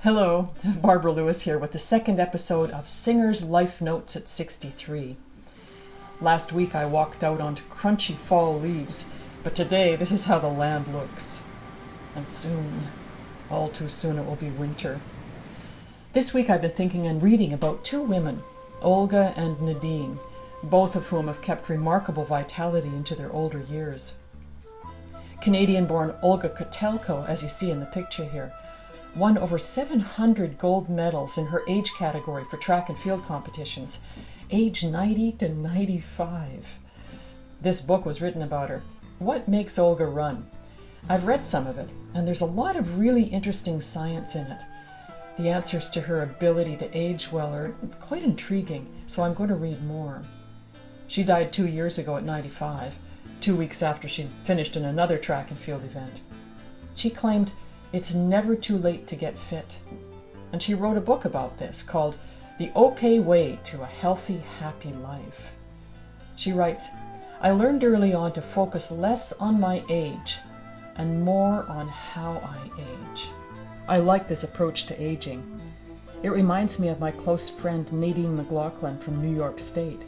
Hello, Barbara Lewis here with the second episode of Singer's Life Notes at 63. Last week I walked out onto crunchy fall leaves, but today this is how the land looks. And soon, all too soon, it will be winter. This week I've been thinking and reading about two women, Olga and Nadine, both of whom have kept remarkable vitality into their older years. Canadian-born Olga Kotelko, as you see in the picture here, won over 700 gold medals in her age category for track and field competitions, age 90 to 95. This book was written about her. What makes Olga run? I've read some of it, and there's a lot of really interesting science in it. The answers to her ability to age well are quite intriguing, so I'm going to read more. She died 2 years ago at 95, 2 weeks after she'd finished in another track and field event. She claimed, "It's never too late to get fit." And she wrote a book about this called The OK Way to a Healthy, Happy Life. She writes, "I learned early on to focus less on my age and more on how I age." I like this approach to aging. It reminds me of my close friend Nadine McLaughlin from New York State.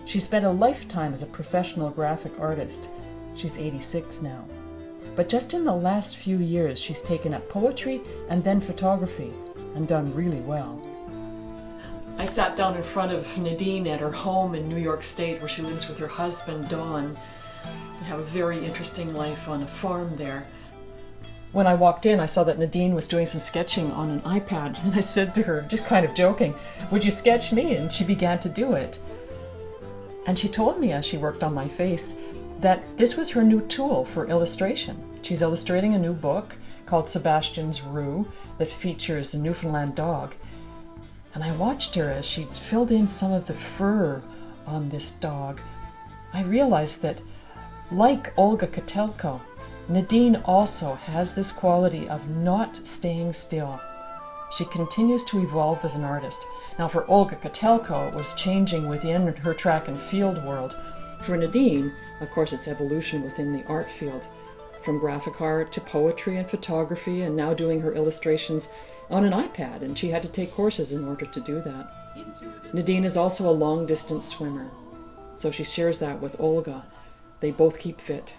She spent a lifetime as a professional graphic artist. She's 86 now. But just in the last few years, she's taken up poetry and then photography, and done really well. I sat down in front of Nadine at her home in New York State, where she lives with her husband, Don. They have a very interesting life on a farm there. When I walked in, I saw that Nadine was doing some sketching on an iPad, and I said to her, just kind of joking, "Would you sketch me?" And she began to do it. And she told me as she worked on my face that this was her new tool for illustration. She's illustrating a new book called Sebastian's Rue that features a Newfoundland dog. And I watched her as she filled in some of the fur on this dog. I realized that, like Olga Kotelko, Nadine also has this quality of not staying still. She continues to evolve as an artist. Now for Olga Kotelko, it was changing within her track and field world. For Nadine, of course, it's evolution within the art field, from graphic art to poetry and photography, and now doing her illustrations on an iPad, and she had to take courses in order to do that. Nadine is also a long-distance swimmer, so she shares that with Olga. They both keep fit.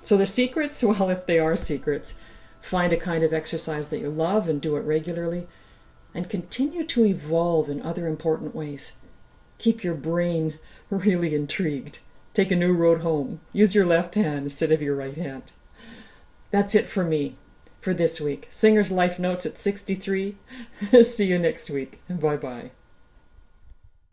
So the secrets, well, if they are secrets, find a kind of exercise that you love and do it regularly, and continue to evolve in other important ways. Keep your brain really intrigued. Take a new road home. Use your left hand instead of your right hand. That's it for me for this week. Singer's Life Notes at 63. See you next week. Bye-bye.